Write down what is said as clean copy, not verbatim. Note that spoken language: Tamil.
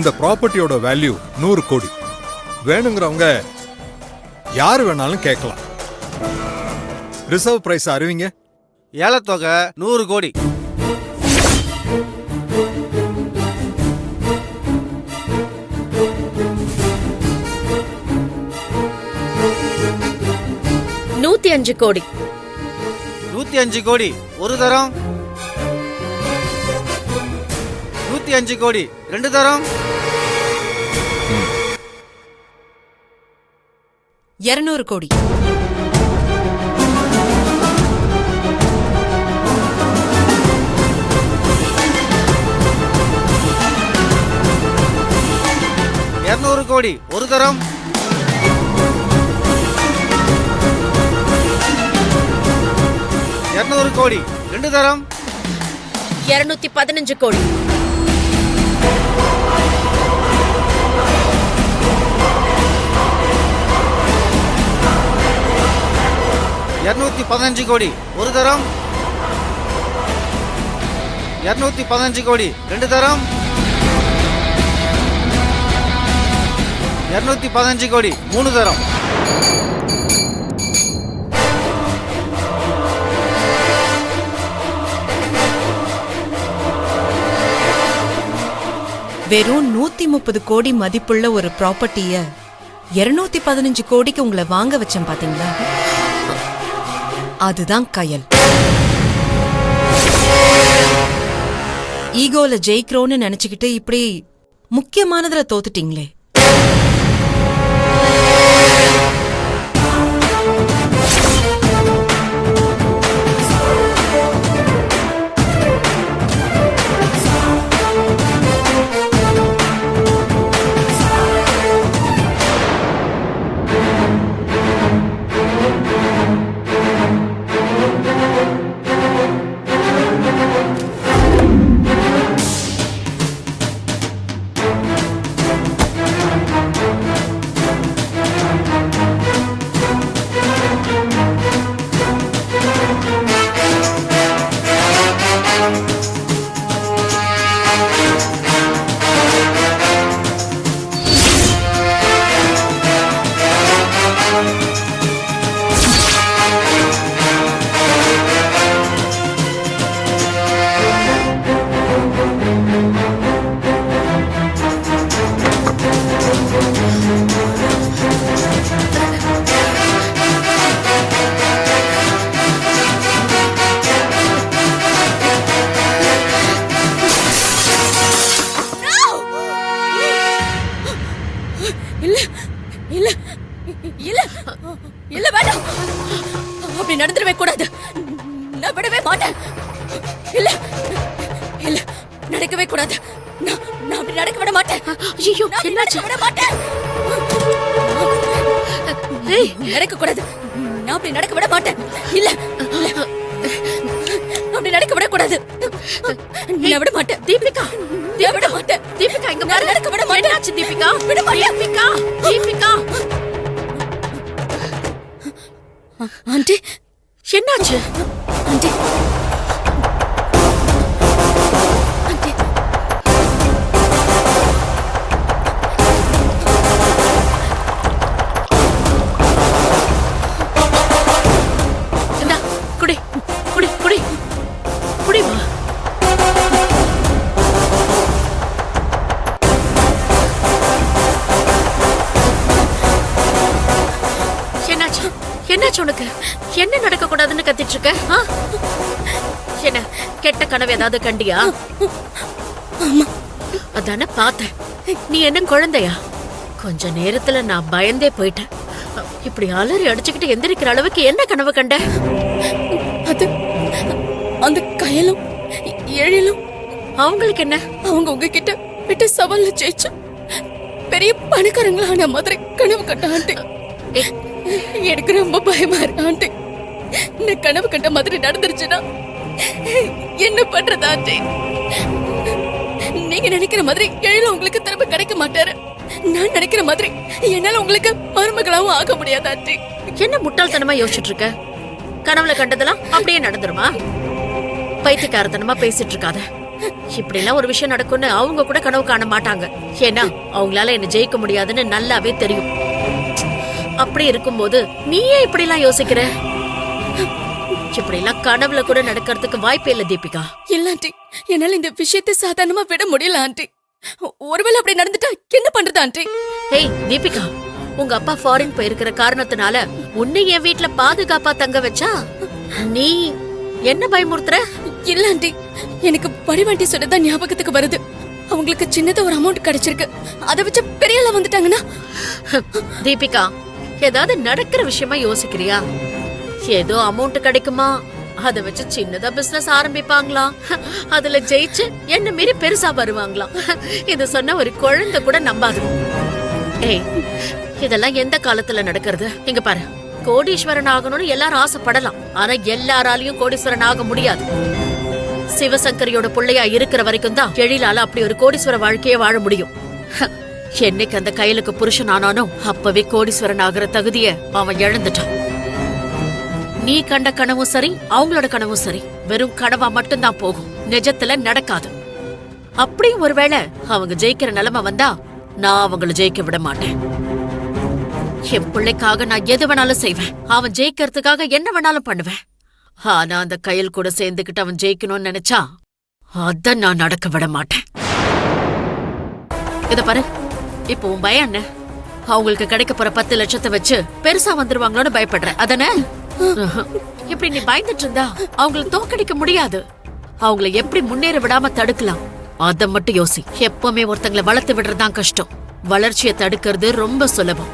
இந்த ப்ராப்பர்ட்டியோட வேல்யூ 100 கோடி. வேணுங்கிறவங்க யாரு வேணாலும் கேட்கலாம். Reserve price அறிவிங்க. ஏலத்தொகை 100 கோடி. $105 கோடி. 105 கோடி ஒரு தரம். 105 கோடி 2 தரம். 200 கோடி. 200 கோடி ஒரு தரம். 200 கோடி 2 தரம். 215 கோடி. 215 கோடி ஒரு தரம். 215 கோடி 2 தரம். 215 கோடி 3 தரம். வெறும் 130 கோடி மதிப்புள்ள ஒரு ப்ராப்பர்ட்டிய 215 கோடிக்கு உங்களை வாங்க வச்சேன் பாத்தீங்களா? அதுதான் கயல். ஈகோல ஜெயிக்கிறோன்னு நினைச்சுக்கிட்டு இப்படி முக்கியமானதுல தோத்துட்டீங்களே. நடந்துடவே கூடாது. நான் விடவே மாட்டேன். இல்ல இல்ல நடக்கவே கூடாது. நான் அப்படி நடக்க விட மாட்டேன். ஐயோ என்னாச்சு? விட மாட்டேன். நடக்க கூடாது. நான் அப்படி நடக்க விட மாட்டேன். இல்ல அப்படி நடக்க விட கூடாது. நான் விட மாட்டேன். தீபிகா விட மாட்டேன். தீபிகா இங்க பாரு. நடக்க விட மாட்டேன். தீபிகா விட மாட்டேன். தீபிகா ஆண்டி என்னாச்சு? ஆண்டி ஆண்டி குடி குடி குடி குடிமா. என்னாச்சு? என்னாச்சு உனக்கு? என்ன நடக்க கூடாதுன்னு கத்திட்டு இருக்க? என்ன கெட்ட கனவு ஏதாவது கண்டியா? அதான பார்த்தேன். நீ என்ன குழந்தையா? கொஞ்ச நேரத்துல நான் பயந்தே போயிட்டேன். இப்படி அலறி அடிச்சுக்கிட்டு எந்திரிக்கிற அளவுக்கு என்ன கனவு கண்ட? அது அந்த கயலும் எழிலும் அவங்களுக்கு என்ன? அவங்க உங்ககிட்ட விட்டு சவால்ல ஜெயிச்சு பெரிய பணக்காரங்களான மாதிரி கனவு கண்ட ஆண்டி. எனக்கு ரொம்ப பயமா இருக்கு ஆண்டி. இந்த கனவு கண்ட மாதிரி நடந்துருச்சுன்னா என்ன பண்றது ஆண்டி? நீங்க நினைக்கிற மாதிரி எழில உங்களுக்கு திரும்ப கிடைக்க மாட்டாரு. நான் நினைக்கிற மாதிரி என்னால உங்களுக்கு மருமகளாவும் ஆக முடியாது ஆண்டி. என்ன முட்டாள்தனமா யோசிச்சுட்டு இருக்க? கனவுல கண்டதெல்லாம் அப்படியே நடந்துருமா? பைத்தியக்காரத்தனமா பேசிட்டு இருக்காத. இப்படி எல்லாம் ஒரு விஷயம் நடக்கும்னு அவங்க கூட கனவு காண மாட்டாங்க. ஏன்னா அவங்களால என்ன ஜெயிக்க முடியாதுன்னு நல்லாவே தெரியும். அப்படி இருக்கும்போது நீயே இப்படி எல்லாம் யோசிக்கிற? இப்படி எல்லாம் கனவுல கூட நடக்கிறதுக்கு வாய்ப்பே இல்ல தீபிகா. இல்ல ஆண்டி, என்னால இந்த விஷயத்தை சாதாரணமா விட முடியல ஆண்டி. ஒருவேளை அப்படி நடந்துட்டா என்ன பண்றது ஆண்டி? ஏய் தீபிகா, உங்க அப்பா ஃபாரின் போயிருக்கிற காரணத்தினால உன்னை என் வீட்ல பாதுகாப்பா தங்க வச்சா நீ என்ன பயமுறுத்துற? இல்ல ஆண்டி, எனக்கு வடிவாண்டி சொன்னதான் ஞாபகத்துக்கு வருது. அவங்களுக்கு சின்னதா ஒரு அமௌண்ட் கிடைச்சிருக்கு. அதை வச்சு பெரிய ஆளா வந்துட்டாங்கன்னா? தீபிகா, ஏதாவது நடக்கிற விஷயமா யோசிக்கிறியா? ஏதோ அமௌண்ட் கிடைக்குமா, அத வச்சு சின்னதா பிசினஸ் ஆரம்பிப்பாங்களா, அதுல ஜெயிச்சு என்ன மீறி பெருசா வருவாங்களாம். இத சொன்ன ஒரு குழந்தை கூட நம்பாது. ஏய், இதெல்லாம் எந்த காலத்துல நடக்கிறது? இங்க பாரு, கோடீஸ்வரன் ஆகணும்னு எல்லாரும் ஆசைப்படலாம். ஆனா எல்லாராலையும் கோடீஸ்வரன் ஆக முடியாது. சிவசங்கரியோட பிள்ளையா இருக்கிற வரைக்கும் தான் எழிலால அப்படி ஒரு கோடீஸ்வர வாழ்க்கைய வாழ முடியும். என்னைக்கு அந்த கையிலுக்கு புருஷன் ஆனானோ அப்பவே கோடீஸ்வரன் ஆகிற தகுதிய அவன் இழந்துட்டான். நீ கண்ட கனவும் சரி, அவங்களோட கனவும் சரி, வெறும் கனவா மட்டும்தான் போகும், நிஜத்துல நடக்காது. அப்படியும் ஒருவேளை அவங்க ஜெயிக்கிற நிலைமை வந்தா நான் அவங்கள ஜெயிக்க விட மாட்டேன். என் பிள்ளைக்காக நான் எது வேணாலும் செய்வேன். அவன் ஜெயிக்கிறதுக்காக என்ன வேணாலும் பண்ணுவேன். ஆனா அந்த கையில் கூட சேர்ந்துக்கிட்டு அவன் ஜெயிக்கணும்னு நினைச்சா அத நான் நடக்க விட மாட்டேன். இத பாரு, இப்போ உன் பயம் என்ன? அவங்களுக்கு கிடைக்க போற 10 லட்சத்தை வச்சு பெருசா வந்துருவாங்களோன்னு பயப்படுற அதானே? இப்படி நீ பயந்துட்டு இருந்தா அவங்கள தோக்கடிக்க முடியாது. அவங்கள எப்படி முன்னேற விடாம தடுக்கலாம் அத மட்டும் யோசி. எப்பவுமே ஒருத்தங்களை வளர்த்து விடுறதுதான் கஷ்டம், வளர்ச்சியை தடுக்கிறது ரொம்ப சுலபம்.